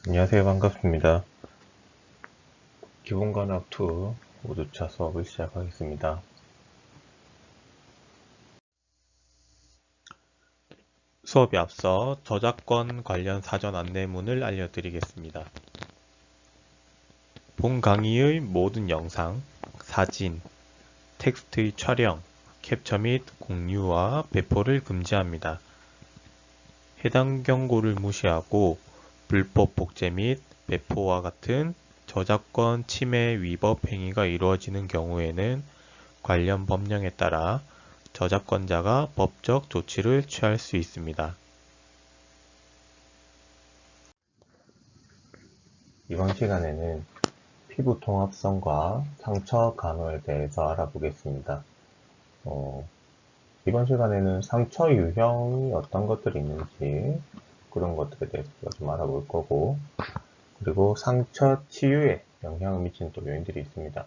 안녕하세요. 반갑습니다. 기본관학 2 5주차 수업을 시작하겠습니다. 수업에 앞서 저작권 관련 사전 안내문을 알려드리겠습니다. 본 강의의 모든 영상, 사진, 텍스트의 촬영, 캡처 및 공유와 배포를 금지합니다. 해당 경고를 무시하고 불법 복제 및 배포와 같은 저작권 침해 위법 행위가 이루어지는 경우에는 관련 법령에 따라 저작권자가 법적 조치를 취할 수 있습니다. 이번 시간에는 피부 통합성과 상처 간호에 대해서 알아보겠습니다. 이번 시간에는 상처 유형이 어떤 것들이 있는지 그런 것들에 대해서 좀 알아볼 거고, 그리고 상처 치유에 영향을 미치는 또 요인들이 있습니다.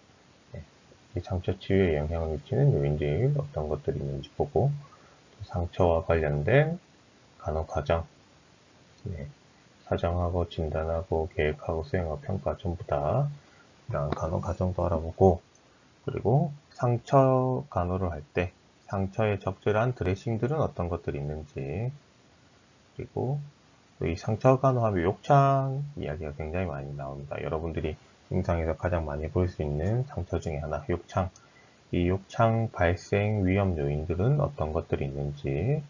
이 상처 치유에 영향을 미치는 요인들이 어떤 것들이 있는지 보고, 상처와 관련된 간호 과정, 사정하고 진단하고 계획하고 수행하고 평가 전부 다 이런 간호 과정도 알아보고, 그리고 상처 간호를 할 때 상처에 적절한 드레싱들은 어떤 것들이 있는지, 그리고 이 상처 간호하면 욕창 이야기가 굉장히 많이 나옵니다. 여러분들이 임상에서 가장 많이 볼 수 있는 상처 중에 하나, 욕창. 이 욕창 발생 위험 요인들은 어떤 것들이 있는지,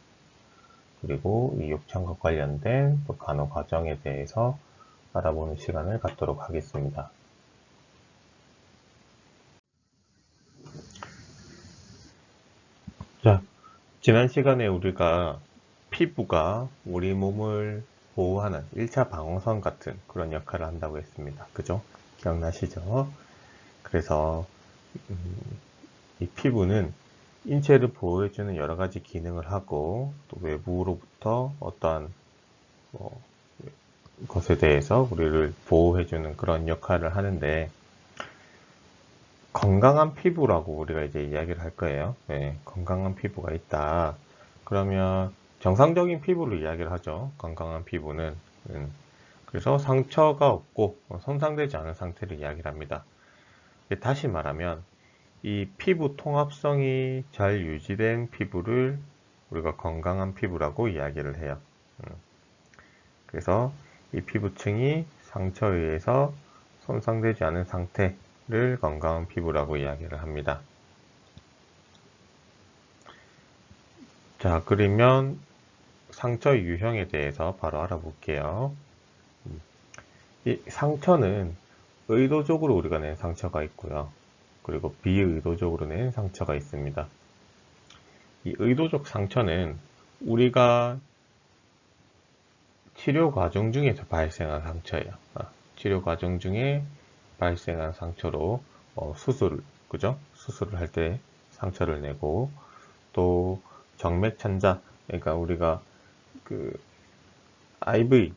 그리고 이 욕창과 관련된 또 간호 과정에 대해서 알아보는 시간을 갖도록 하겠습니다. 자, 지난 시간에 우리가 피부가 우리 몸을 보호하는 1차 방어선 같은 그런 역할을 한다고 했습니다. 그죠? 기억나시죠? 그래서 이 피부는 인체를 보호해주는 여러 가지 기능을 하고, 또 외부로부터 어떠한 것에 대해서 우리를 보호해주는 그런 역할을 하는데, 건강한 피부라고 우리가 이제 이야기를 할 거예요. 네, 건강한 피부가 있다. 그러면 정상적인 피부를 이야기를 하죠. 건강한 피부는. 그래서 상처가 없고 손상되지 않은 상태를 이야기를 합니다. 다시 말하면 이 피부 통합성이 잘 유지된 피부를 우리가 건강한 피부라고 이야기를 해요. 그래서 이 피부층이 상처에 의해서 손상되지 않은 상태를 건강한 피부라고 이야기를 합니다. 자, 그러면 상처 유형에 대해서 바로 알아볼게요. 이 상처는 의도적으로 우리가 낸 상처가 있고요. 그리고 비의도적으로 낸 상처가 있습니다. 이 의도적 상처는 우리가 치료 과정 중에서 발생한 상처예요. 치료 과정 중에 발생한 상처로 그죠? 수술을 할 때 상처를 내고, 또 정맥 천자, 그러니까 우리가 그 IV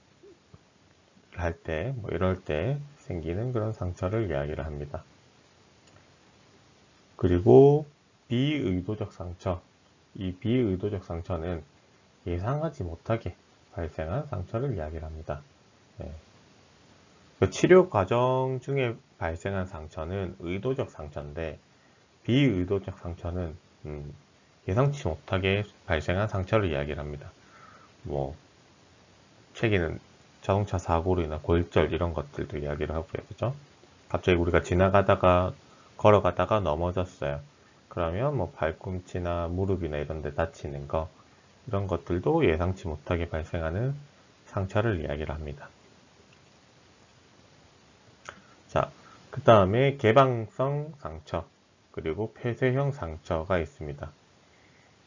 할 때, 뭐 이럴 때 생기는 그런 상처를 이야기를 합니다. 그리고 비의도적 상처, 이 비의도적 상처는 예상하지 못하게 발생한 상처를 이야기를 합니다. 네. 그 치료 과정 중에 발생한 상처는 의도적 상처인데, 비의도적 상처는 예상치 못하게 발생한 상처를 이야기를 합니다. 뭐 책에는 자동차 사고로 인한 골절 이런 것들도 이야기를 하고요. 그죠? 갑자기 우리가 지나가다가 걸어가다가 넘어졌어요. 그러면 뭐 발꿈치나 무릎이나 이런 데 다치는 거, 이런 것들도 예상치 못하게 발생하는 상처를 이야기를 합니다. 자, 그 다음에 개방성 상처, 그리고 폐쇄형 상처가 있습니다.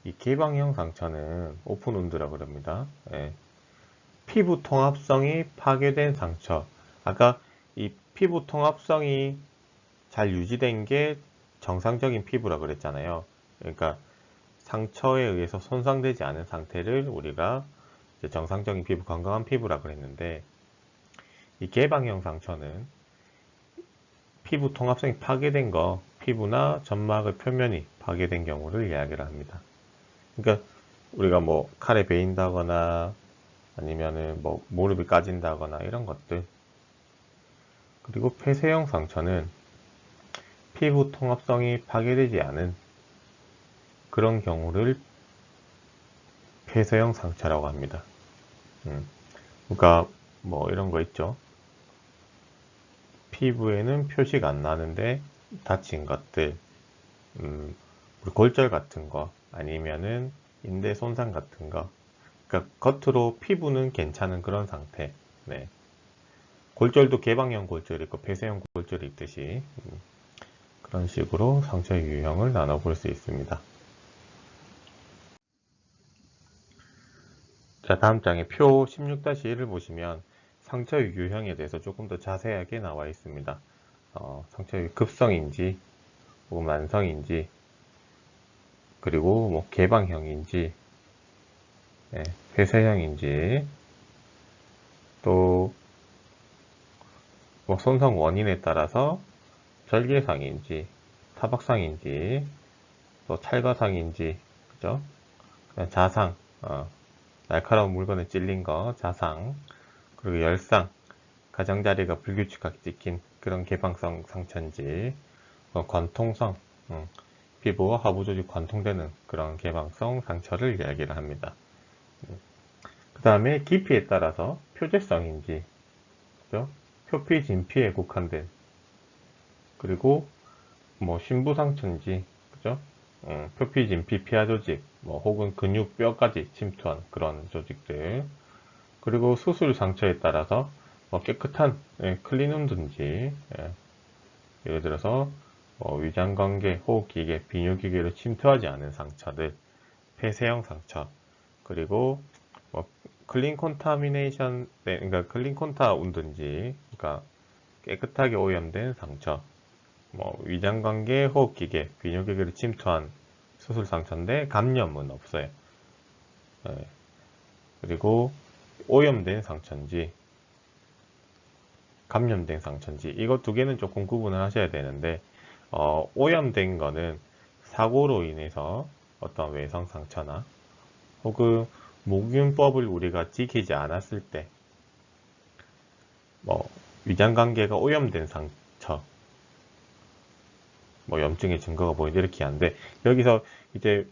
이 개방형 상처는 오픈 운드라고 그럽니다. 예. 피부 통합성이 파괴된 상처. 아까 이 피부 통합성이 잘 유지된 게 정상적인 피부라고 그랬잖아요. 그러니까 상처에 의해서 손상되지 않은 상태를 우리가 이제 정상적인 피부, 건강한 피부라고 그랬는데, 이 개방형 상처는 피부 통합성이 파괴된 거, 피부나 점막의 표면이 파괴된 경우를 이야기를 합니다. 그러니까 우리가 뭐 칼에 베인다거나 아니면은 뭐 무릎이 까진다거나 이런 것들. 그리고 폐쇄형 상처는 피부 통합성이 파괴되지 않은 그런 경우를 폐쇄형 상처라고 합니다. 그러니까 뭐 이런 거 있죠. 피부에는 표시가 안 나는데 다친 것들, 우리 골절 같은 거, 아니면은 인대 손상 같은 거. 그러니까 겉으로 피부는 괜찮은 그런 상태. 네. 골절도 개방형 골절이 있고 폐쇄형 골절이 있듯이 그런 식으로 상처의 유형을 나눠볼 수 있습니다. 자, 다음 장에 표 16-1을 보시면 상처의 유형에 대해서 조금 더 자세하게 나와 있습니다. 상처의 급성인지 혹은 만성인지, 그리고 뭐 개방형인지, 네, 폐쇄형인지, 또 뭐 손상 원인에 따라서 절개상인지, 타박상인지, 또 찰과상인지, 그죠? 그냥 자상, 날카로운 물건에 찔린 거, 자상, 그리고 열상, 가장자리가 불규칙하게 찍힌 그런 개방성 상처인지, 관통성, 피부와 하부 조직 관통되는 그런 개방성 상처를 이야기를 합니다. 그 다음에 깊이에 따라서 표재성인지, 그죠? 표피, 진피에 국한된, 그리고 뭐 심부 상처인지, 그죠? 표피, 진피, 피하 조직, 뭐 혹은 근육, 뼈까지 침투한 그런 조직들. 그리고 수술 상처에 따라서 뭐 깨끗한 클린 운드인지, 예를 들어서 위장관계, 호흡기계, 비뇨기계로 침투하지 않은 상처들, 폐쇄형 상처, 그리고 뭐 클린 콘타미네이션, 그러니까 클린 콘타 운드인지, 그러니까 깨끗하게 오염된 상처, 뭐 위장관계, 호흡기계, 비뇨기계로 침투한 수술 상처인데 감염은 없어요. 예. 그리고 오염된 상처인지 감염된 상처인지 이거 두 개는 조금 구분을 하셔야 되는데, 오염된 거는 사고로 인해서 어떤 외상 상처나 혹은 목윤법을 우리가 지키지 않았을 때 뭐 위장관계가 오염된 상처, 뭐 염증의 증거가 보이는데 이렇게 하는데, 여기서 이제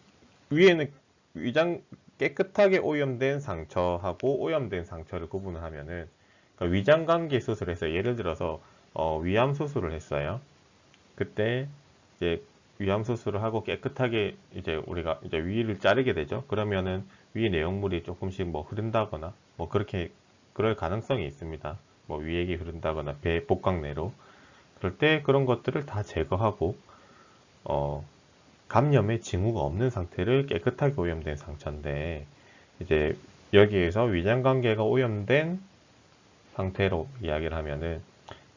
위에는 위장 깨끗하게 오염된 상처하고 오염된 상처를 구분을 하면은, 그러니까 위장관계 수술에서 예를 들어서 위암 수술을 했어요. 그때 이제 위암 수술을 하고 깨끗하게 이제 우리가 이제 위를 자르게 되죠. 그러면은 위 내용물이 조금씩 뭐 흐른다거나 뭐 그렇게 그럴 가능성이 있습니다. 뭐 위액이 흐른다거나 배 복강 내로. 그럴 때 그런 것들을 다 제거하고 어, 감염의 징후가 없는 상태를 깨끗하게 오염된 상처인데, 이제 여기에서 위장관계가 오염된 상태로 이야기를 하면은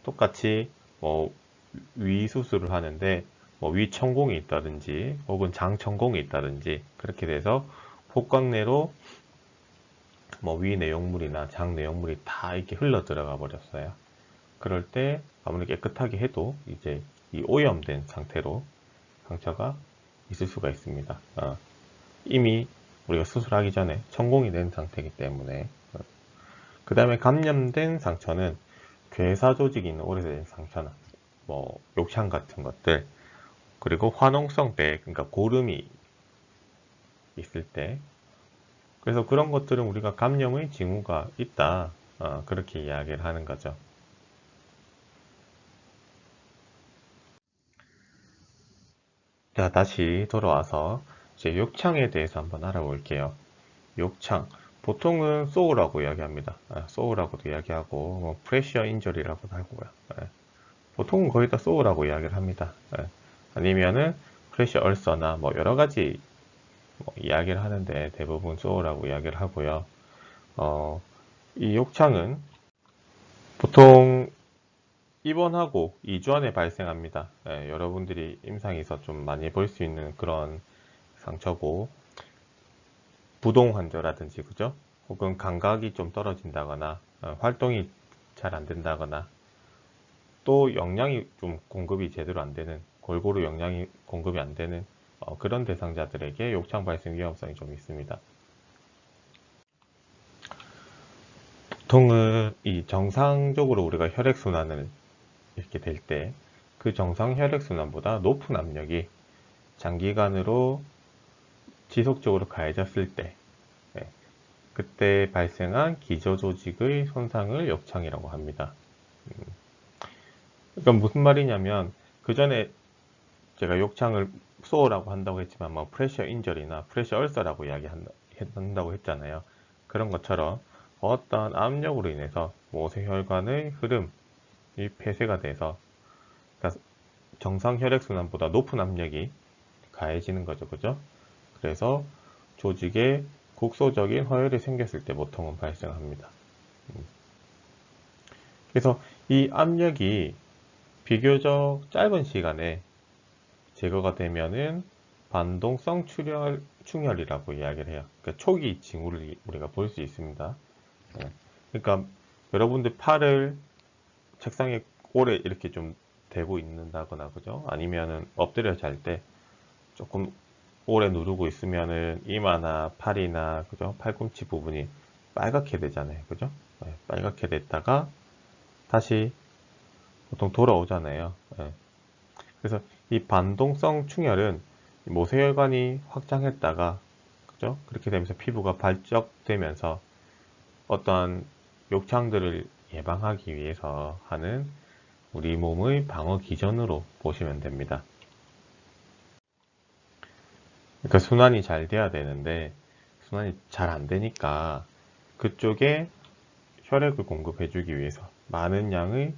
똑같이 뭐 위 수술을 하는데 뭐 위천공이 있다든지 혹은 장천공이 있다든지 그렇게 돼서 복강 내로 뭐 위 내용물이나 장 내용물이 다 이렇게 흘러 들어가 버렸어요. 그럴 때 아무리 깨끗하게 해도 이제 이 오염된 상태로 상처가 있을 수가 있습니다. 이미 우리가 수술하기 전에 천공이 된 상태이기 때문에. 그 다음에 감염된 상처는 괴사 조직이 있는 오래된 상처나 뭐 욕창 같은 것들, 그리고 화농성 배, 그러니까 고름이 있을 때, 그래서 그런 것들은 우리가 감염의 징후가 있다, 그렇게 이야기를 하는 거죠. 자, 다시 돌아와서 이제 욕창에 대해서 한번 알아볼게요. 욕창, 보통은 소우라고 이야기합니다. 소우라고도 이야기하고 뭐 프레셔 인저리라고도 하고요. 보통은 거의 다 소우라고 이야기를 합니다. 아니면은 프레셔 얼서나 뭐 여러 가지 뭐 이야기를 하는데 대부분 소우라고 이야기를 하고요. 이 욕창은 보통 입원하고 2주 안에 발생합니다. 여러분들이 임상에서 좀 많이 볼 수 있는 그런 상처고, 부동 환자라든지, 그죠? 혹은 감각이 좀 떨어진다거나, 활동이 잘 안 된다거나, 또 영양이 좀 공급이 제대로 안 되는, 골고루 영양이 공급이 안 되는 그런 대상자들에게 욕창 발생 위험성이 좀 있습니다. 보통은 이 정상적으로 우리가 혈액순환을 이렇게 될 때 그 정상 혈액순환보다 높은 압력이 장기간으로 지속적으로 가해졌을 때 예, 그때 발생한 기저조직의 손상을 욕창이라고 합니다. 그러니까 무슨 말이냐면 그 전에 제가 욕창을 소어라고 한다고 했지만 뭐 프레셔 인절이나 프레셔 얼서라고 이야기한다고 했잖아요. 그런 것처럼 어떤 압력으로 인해서 모세혈관의 흐름이 폐쇄가 돼서 그러니까 정상 혈액순환보다 높은 압력이 가해지는 거죠. 그죠? 그래서 조직에 국소적인 허혈이 생겼을 때 보통은 발생합니다. 그래서 이 압력이 비교적 짧은 시간에 제거가 되면은 반동성 충혈이라고 이야기를 해요. 그러니까 초기 징후를 우리가 볼 수 있습니다. 그러니까 여러분들 팔을 책상에 오래 이렇게 좀 대고 있는다거나 그죠? 아니면은 엎드려 잘 때 조금 오래 누르고 있으면은 이마나 팔이나 그죠? 팔꿈치 부분이 빨갛게 되잖아요. 그죠? 네, 빨갛게 됐다가 다시 보통 돌아오잖아요. 네. 그래서 이 반동성 충혈은 모세혈관이 확장했다가 그죠? 그렇게 되면서 피부가 발적되면서 어떠한 욕창들을 예방하기 위해서 하는 우리 몸의 방어 기전으로 보시면 됩니다. 그러니까 순환이 잘 돼야 되는데 순환이 잘 안 되니까 그쪽에 혈액을 공급해주기 위해서 많은 양의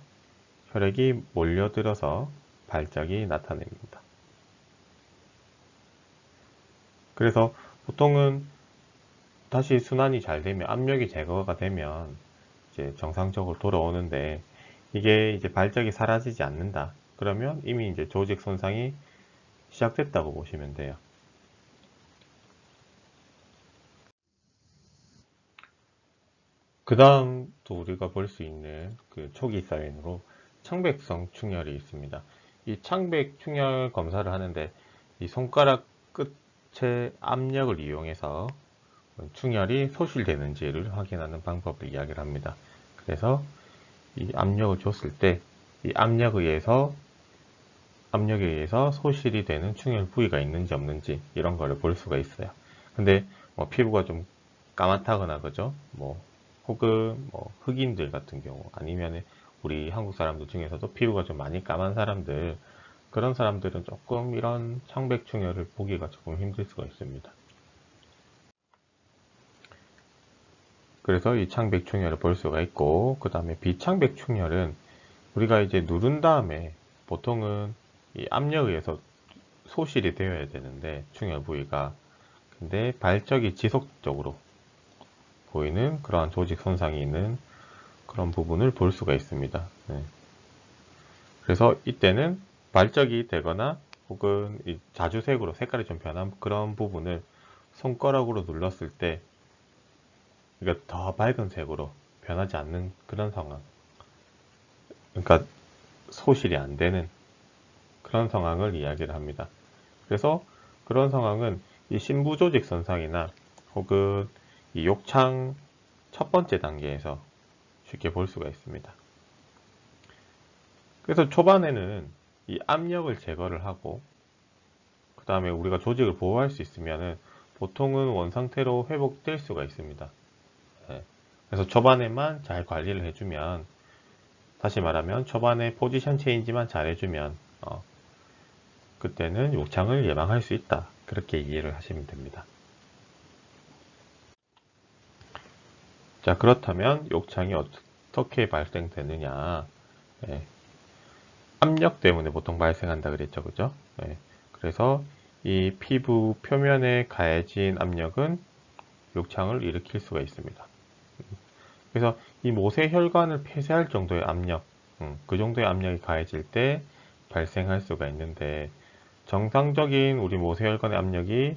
혈액이 몰려들어서 발작이 나타냅니다. 그래서 보통은 다시 순환이 잘 되면 압력이 제거가 되면 이제 정상적으로 돌아오는데 이게 이제 발작이 사라지지 않는다. 그러면 이미 이제 조직 손상이 시작됐다고 보시면 돼요. 그 다음 또 우리가 볼 수 있는 그 초기 사인으로 창백성 충혈이 있습니다. 이 창백 충혈 검사를 하는데 이 손가락 끝에 압력을 이용해서 충혈이 소실되는지를 확인하는 방법을 이야기를 합니다. 그래서 이 압력을 줬을 때 이 압력에 의해서 소실이 되는 충혈 부위가 있는지 없는지 이런 거를 볼 수가 있어요. 근데 뭐 피부가 좀 까맣다거나 그죠? 뭐 혹은 뭐 흑인들 같은 경우 아니면 우리 한국 사람들 중에서도 피부가 좀 많이 까만 사람들 그런 사람들은 조금 이런 창백 충혈을 보기가 조금 힘들 수가 있습니다. 그래서 이 창백 충혈을 볼 수가 있고 그 다음에 비창백 충혈은 우리가 이제 누른 다음에 보통은 이 압력에 의해서 소실이 되어야 되는데 충혈 부위가 근데 발적이 지속적으로 보이는 그러한 조직 손상이 있는 그런 부분을 볼 수가 있습니다. 네. 그래서 이때는 발적이 되거나 혹은 이 자주색으로 색깔이 좀 변한 그런 부분을 손가락으로 눌렀을 때 그러니까 더 밝은 색으로 변하지 않는 그런 상황 그러니까 소실이 안 되는 그런 상황을 이야기를 합니다. 그래서 그런 상황은 이 심부 조직 손상이나 혹은 이 욕창 첫 번째 단계에서 쉽게 볼 수가 있습니다. 그래서 초반에는 이 압력을 제거를 하고 그 다음에 우리가 조직을 보호할 수 있으면은 보통은 원상태로 회복될 수가 있습니다. 네. 그래서 초반에만 잘 관리를 해주면 다시 말하면 초반에 포지션 체인지만 잘 해주면 그때는 욕창을 예방할 수 있다. 그렇게 이해를 하시면 됩니다. 자, 그렇다면 욕창이 어떻게 발생되느냐? 네. 압력 때문에 보통 발생한다 그랬죠, 그죠? 네. 그래서 이 피부 표면에 가해진 압력은 욕창을 일으킬 수가 있습니다. 그래서 이 모세혈관을 폐쇄할 정도의 압력, 그 정도의 압력이 가해질 때 발생할 수가 있는데 정상적인 우리 모세혈관의 압력이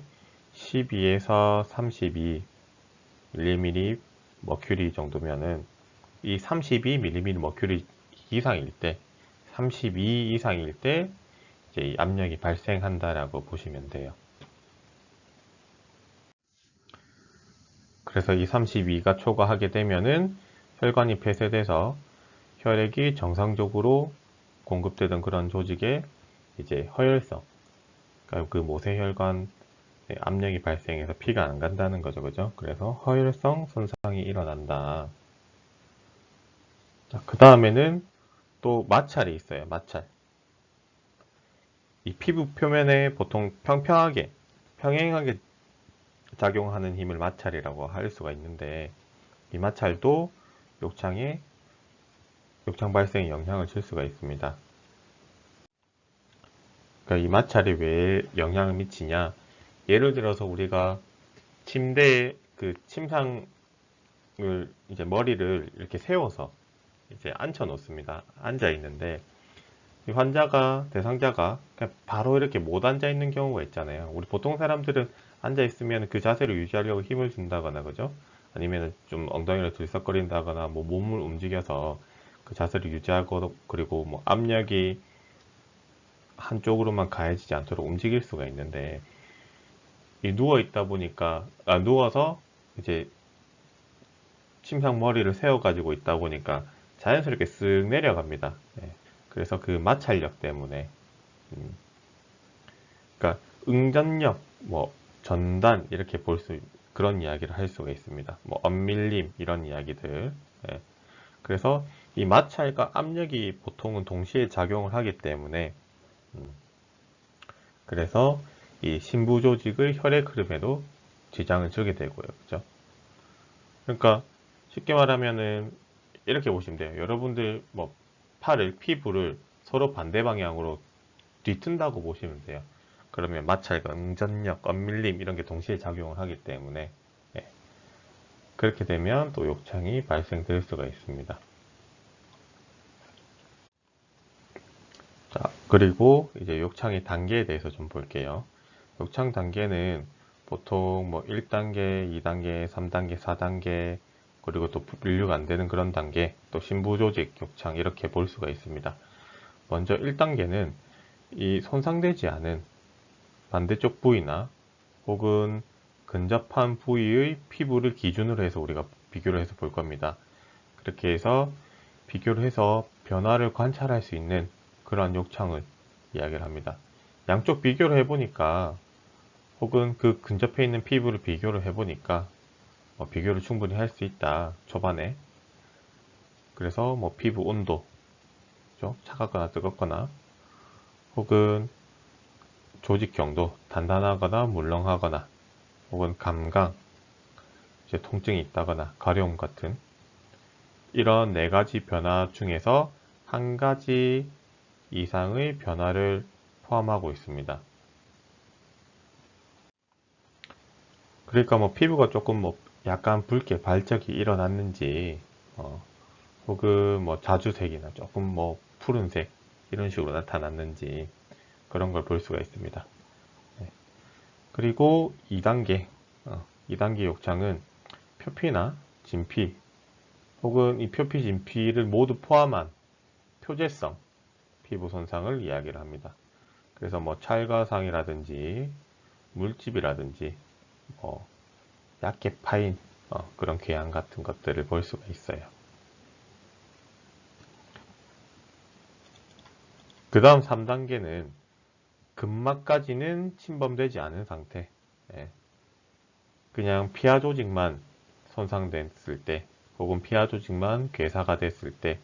12에서 32 mm 머큐리 정도면은 이 32mm 머큐리 이상일 때 32 이상일 때 이제 이 압력이 발생한다라고 보시면 돼요. 그래서 이 32가 초과하게 되면은 혈관이 폐쇄돼서 혈액이 정상적으로 공급되던 그런 조직에 이제 허혈성, 그러니까 그 모세혈관 압력이 발생해서 피가 안 간다는 거죠. 그죠? 그래서 허혈성 손상이 일어난다. 자, 그 다음에는 또 마찰이 있어요. 마찰. 이 피부 표면에 보통 평행하게 작용하는 힘을 마찰이라고 할 수가 있는데, 이 마찰도 욕창 발생에 영향을 줄 수가 있습니다. 그러니까 이 마찰이 왜 영향을 미치냐? 예를 들어서 우리가 침대에 그 침상을 이제 머리를 이렇게 세워서 이제 앉혀 놓습니다. 앉아 있는데 이 대상자가 그냥 바로 이렇게 못 앉아 있는 경우가 있잖아요. 우리 보통 사람들은 앉아 있으면 그 자세를 유지하려고 힘을 준다거나 그죠? 아니면 좀 엉덩이를 들썩거린다거나 뭐 몸을 움직여서 그 자세를 유지하고, 그리고 뭐 압력이 한쪽으로만 가해지지 않도록 움직일 수가 있는데, 이 누워서 이제 침상 머리를 세워 가지고 있다 보니까 자연스럽게 쓱 내려갑니다. 예. 그래서 그 마찰력 때문에, 그러니까 응전력, 뭐 전단 이렇게 그런 이야기를 할 수가 있습니다. 뭐 엄밀림 이런 이야기들. 예. 그래서 이 마찰과 압력이 보통은 동시에 작용을 하기 때문에, 그래서 이 심부 조직의 혈액 흐름에도 지장을 주게 되고요. 그죠? 그러니까 쉽게 말하면은 이렇게 보시면 돼요. 여러분들 뭐 피부를 서로 반대 방향으로 뒤튼다고 보시면 돼요. 그러면 마찰과 응전력, 엄밀림 이런 게 동시에 작용을 하기 때문에, 예, 그렇게 되면 또 욕창이 발생될 수가 있습니다. 자, 그리고 이제 욕창의 단계에 대해서 좀 볼게요. 욕창 단계는 보통 뭐 1단계, 2단계, 3단계, 4단계, 그리고 또 분류가 안 되는 그런 단계, 또 심부조직 욕창 이렇게 볼 수가 있습니다. 먼저 1단계는 이 손상되지 않은 반대쪽 부위나 혹은 근접한 부위의 피부를 기준으로 해서 우리가 비교를 해서 볼 겁니다. 그렇게 해서 비교를 해서 변화를 관찰할 수 있는 그러한 욕창을 이야기를 합니다. 양쪽 비교를 해보니까, 혹은 그 근접해 있는 피부를 비교를 해보니까 비교를 충분히 할 수 있다, 초반에. 그래서 뭐 피부 온도, 그죠? 차갑거나 뜨겁거나, 혹은 조직 경도, 단단하거나 물렁하거나, 혹은 감각, 이제 통증이 있다거나 가려움 같은 이런 네 가지 변화 중에서 한 가지 이상의 변화를 포함하고 있습니다. 그러니까 뭐 피부가 조금 뭐 약간 붉게 발적이 일어났는지, 혹은 뭐 자주색이나 조금 뭐 푸른색 이런 식으로 나타났는지 그런 걸 볼 수가 있습니다. 네. 그리고 2단계 욕창은 표피나 진피, 혹은 이 표피, 진피를 모두 포함한 표재성 피부 손상을 이야기를 합니다. 그래서 뭐 찰과상이라든지 물집이라든지 뭐 얇게 파인 그런 궤양 같은 것들을 볼 수가 있어요. 그 다음 3단계는 근막까지는 침범되지 않은 상태, 예. 그냥 피하 조직만 손상됐을 때, 혹은 피하 조직만 괴사가 됐을 때,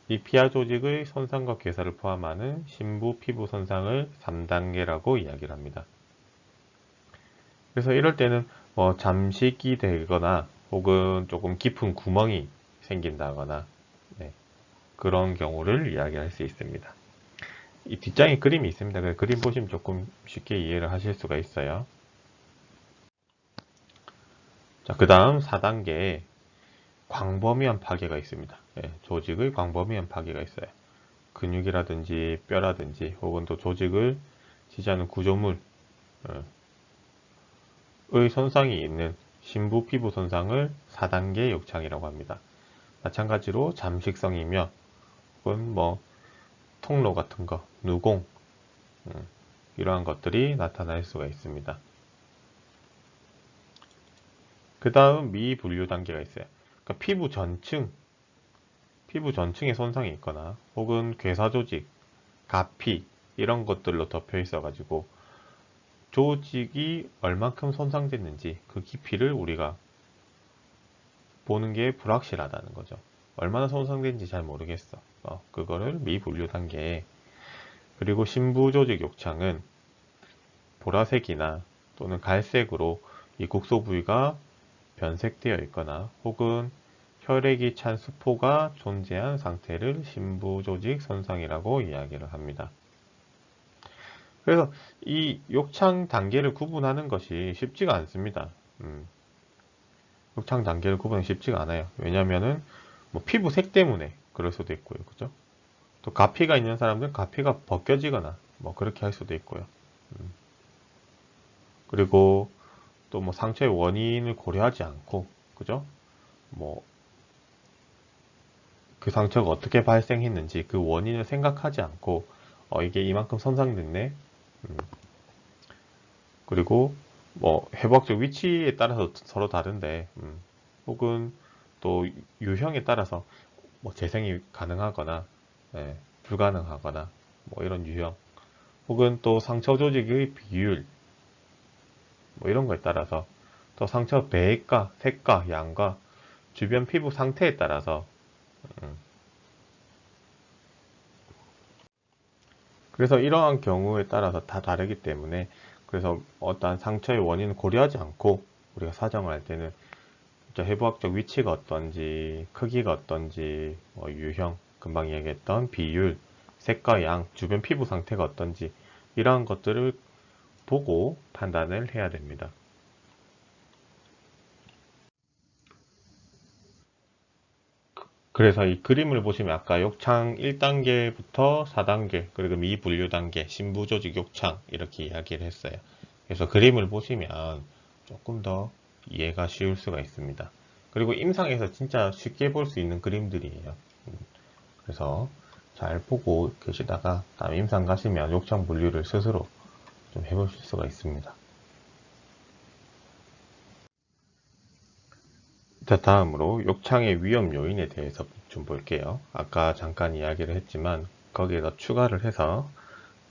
이 피하 조직의 손상과 괴사를 포함하는 심부 피부 손상을 3단계라고 이야기를 합니다. 그래서 이럴 때는 뭐 잠식이 되거나, 혹은 조금 깊은 구멍이 생긴다거나, 네, 그런 경우를 이야기할 수 있습니다. 이 뒷장에 그림이 있습니다. 그 그림 보시면 조금 쉽게 이해를 하실 수가 있어요. 자, 그 다음 4단계에 광범위한 파괴가 있습니다. 예, 조직의 광범위한 파괴가 있어요. 근육이라든지 뼈라든지, 혹은 또 조직을 지지하는 구조물의 손상이 있는 심부 피부 손상을 4단계 욕창이라고 합니다. 마찬가지로 잠식성이며, 혹은 뭐 통로 같은 거, 누공, 이러한 것들이 나타날 수가 있습니다. 그 다음 미분류 단계가 있어요. 그러니까 피부 전층에 손상이 있거나 혹은 괴사조직, 가피 이런 것들로 덮여 있어가지고 조직이 얼만큼 손상됐는지 그 깊이를 우리가 보는 게 불확실하다는 거죠. 얼마나 손상된지 잘 모르겠어. 그거를 미분류 단계. 그리고 심부조직 욕창은 보라색이나 또는 갈색으로 이 국소 부위가 변색되어 있거나 혹은 혈액이 찬 수포가 존재한 상태를 심부조직 손상이라고 이야기를 합니다. 그래서 이 욕창 단계를 구분하는 것이 쉽지가 않습니다. 욕창 단계를 구분하기 쉽지가 않아요. 왜냐면은 뭐 피부색 때문에 그럴 수도 있고요. 그죠? 또 가피가 있는 사람들은 가피가 벗겨지거나 뭐 그렇게 할 수도 있고요. 그리고 또 뭐 상처의 원인을 고려하지 않고 그죠? 뭐 그 상처가 어떻게 발생했는지 그 원인을 생각하지 않고 이게 이만큼 손상됐네. 그리고 뭐 회복적 위치에 따라서 서로 다른데 혹은 또 유형에 따라서 뭐 재생이 가능하거나 불가능하거나 뭐 이런 유형 혹은 또 상처 조직의 비율 뭐 이런 거에 따라서 또 상처 배액과 색과 양과 주변 피부 상태에 따라서 그래서 이러한 경우에 따라서 다 다르기 때문에 그래서 어떠한 상처의 원인을 고려하지 않고 우리가 사정을 할 때는 해부학적 위치가 어떤지 크기가 어떤지 유형 금방 이야기했던 비율 색과 양 주변 피부 상태가 어떤지 이러한 것들을 보고 판단을 해야 됩니다. 그래서 이 그림을 보시면 아까 욕창 1단계부터 4단계 그리고 미분류 단계 심부조직 욕창 이렇게 이야기를 했어요. 그래서 그림을 보시면 조금 더 이해가 쉬울 수가 있습니다. 그리고 임상에서 진짜 쉽게 볼 수 있는 그림들이에요. 그래서 잘 보고 계시다가 다음 임상 가시면 욕창 분류를 스스로 좀 해보실 수가 있습니다. 자, 다음으로 욕창의 위험 요인에 대해서 좀 볼게요. 아까 잠깐 이야기를 했지만 거기에서 추가를 해서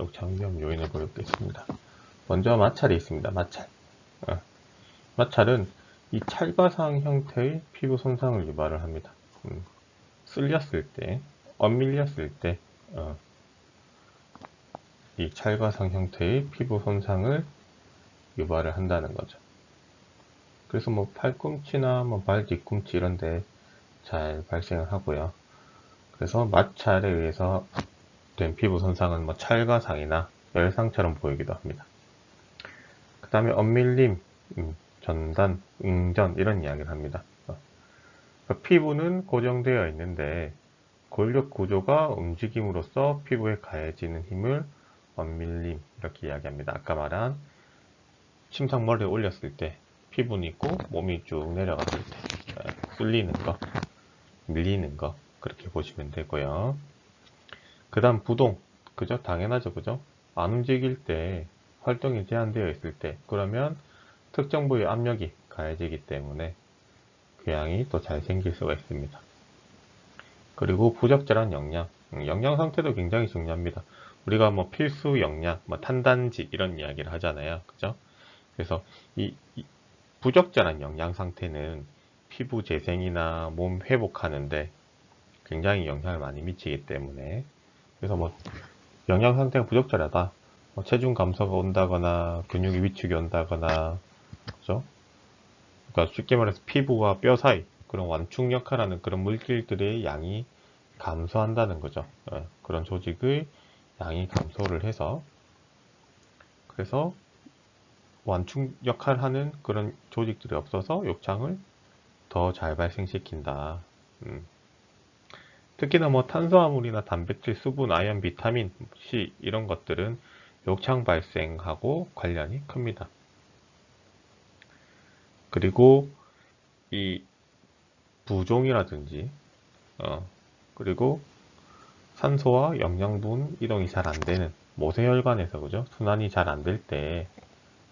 욕창 위험 요인을 보겠습니다. 먼저 마찰이 있습니다. 마찰. 마찰은 이 찰과상 형태의 피부 손상을 유발을 합니다. 쓸렸을 때, 엇밀렸을 때, 이 찰과상 형태의 피부 손상을 유발을 한다는 거죠. 그래서 뭐 팔꿈치나 뭐 발 뒤꿈치 이런데 잘 발생을 하고요. 그래서 마찰에 의해서 된 피부 손상은 뭐 찰과상이나 열상처럼 보이기도 합니다. 그 다음에 엇밀림, 전단, 응전 이런 이야기를 합니다. 그러니까 피부는 고정되어 있는데 골격 구조가 움직임으로써 피부에 가해지는 힘을 엇밀림 이렇게 이야기합니다. 아까 말한 침상머리를 올렸을 때 피부는 있고 몸이 쭉 내려갔을 때 쏠리는 거, 밀리는 거 그렇게 보시면 되고요. 그 다음 부동, 그죠? 당연하죠, 그죠? 안 움직일 때 활동이 제한되어 있을 때 그러면 특정 부위 압력이 가해지기 때문에 궤양이 또 잘 생길 수가 있습니다. 그리고 부적절한 영양, 영양 상태도 굉장히 중요합니다. 우리가 뭐 필수 영양, 뭐 탄단지 이런 이야기를 하잖아요, 그죠? 그래서 이 부적절한 영양 상태는 피부 재생이나 몸 회복하는데 굉장히 영향을 많이 미치기 때문에 그래서 뭐 영양 상태가 부적절하다, 뭐 체중 감소가 온다거나 근육이 위축이 온다거나 그죠? 그러니까 쉽게 말해서 피부와 뼈 사이 그런 완충 역할하는 그런 물질들의 양이 감소한다는 거죠. 그런 조직의 양이 감소를 해서 그래서 완충 역할하는 그런 조직들이 없어서 욕창을 더 잘 발생시킨다. 특히나 뭐 탄수화물이나 단백질, 수분, 아연, 비타민 C 이런 것들은 욕창 발생하고 관련이 큽니다. 그리고 이 부종이라든지 그리고 산소와 영양분 이동이 잘 안 되는 모세혈관에서 그죠? 순환이 잘 안 될 때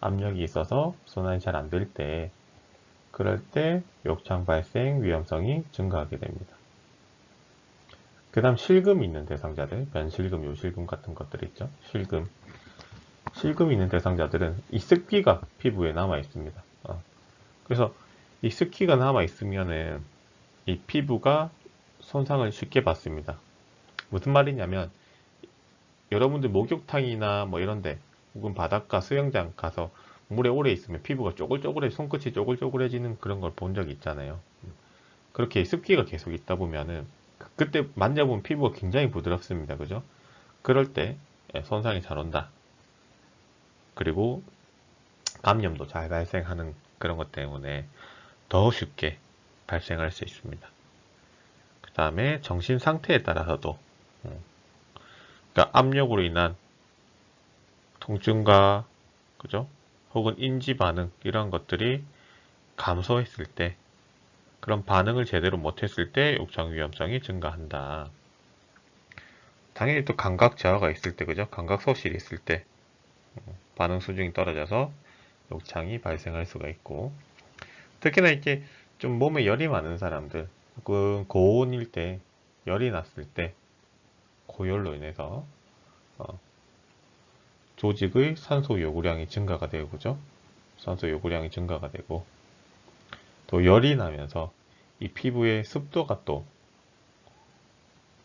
압력이 있어서 순환이 잘 안 될 때 그럴 때 욕창 발생 위험성이 증가하게 됩니다. 그 다음 실금이 있는 대상자들, 면실금, 요실금 같은 것들 있죠. 실금이 있는 대상자들은 이 습기가 피부에 남아 있습니다. 그래서 이 습기가 남아 있으면은 이 피부가 손상을 쉽게 받습니다. 무슨 말이냐면 여러분들 목욕탕이나 뭐 이런데 혹은 바닷가 수영장 가서 물에 오래 있으면 피부가 쪼글쪼글해, 손끝이 쪼글쪼글해지는 그런 걸 본 적 있잖아요. 그렇게 습기가 계속 있다 보면은 그때 만져보면 피부가 굉장히 부드럽습니다. 그죠? 그럴 때 손상이 잘 온다. 그리고 감염도 잘 발생하는 그런 것 때문에 더 쉽게 발생할 수 있습니다. 그 다음에 정신 상태에 따라서도 그러니까 압력으로 인한 통증과 그죠? 혹은 인지 반응 이런 것들이 감소했을 때 그런 반응을 제대로 못했을 때 욕창 위험성이 증가한다. 당연히 또 감각 저하가 있을 때 그죠? 감각 소실이 있을 때 반응 수준이 떨어져서 욕창이 발생할 수가 있고 특히나 이렇게 좀 몸에 열이 많은 사람들 혹은 고온일 때 열이 났을 때 고열로 인해서 조직의 산소 요구량이 증가가 되고 그죠? 산소 요구량이 증가가 되고 또 열이 나면서 이 피부의 습도가 또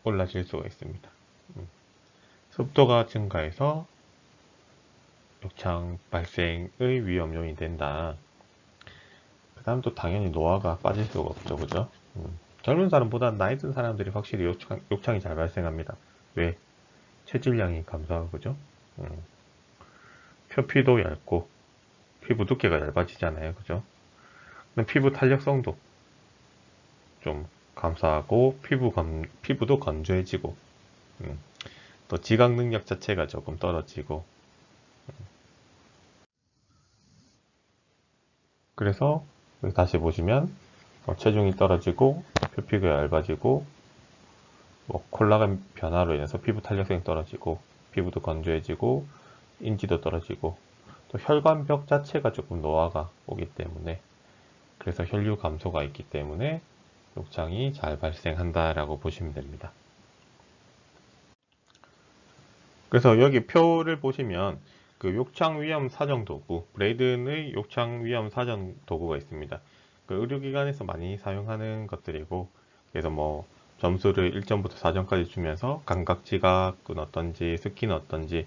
올라질 수가 있습니다. 습도가 증가해서 욕창 발생의 위험 요인이 된다. 그 다음 또 당연히 노화가 빠질 수가 없죠. 그죠? 젊은 사람보다 나이 든 사람들이 확실히 욕창이 잘 발생합니다. 왜? 체질량이 감소하고 그죠? 표피도 얇고 피부 두께가 얇아지잖아요. 그죠? 피부 탄력성도 좀 감소하고 피부도 건조해지고 또 지각 능력 자체가 조금 떨어지고 그래서 다시 보시면 체중이 떨어지고 표피가 얇아지고 콜라겐 변화로 인해서 피부 탄력성이 떨어지고 피부도 건조해지고 인지도 떨어지고 또 혈관벽 자체가 조금 노화가 오기 때문에 그래서 혈류 감소가 있기 때문에 욕창이 잘 발생한다라고 보시면 됩니다. 그래서 여기 표를 보시면 그 욕창 위험 사정 도구, 브레이든의 욕창 위험 사정 도구가 있습니다. 그 의료기관에서 많이 사용하는 것들이고, 그래서 뭐 점수를 1점부터 4점까지 주면서 감각 지각은 어떤지, 스키는 어떤지,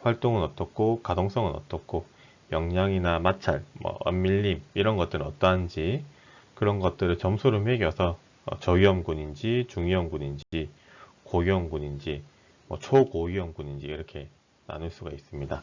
활동은 어떻고, 가동성은 어떻고, 영양이나 마찰, 뭐 언밀림 이런 것들은 어떠한지 그런 것들을 점수를 매겨서 저위험군인지, 중위험군인지, 고위험군인지, 뭐 초고위험군인지 이렇게 나눌 수가 있습니다.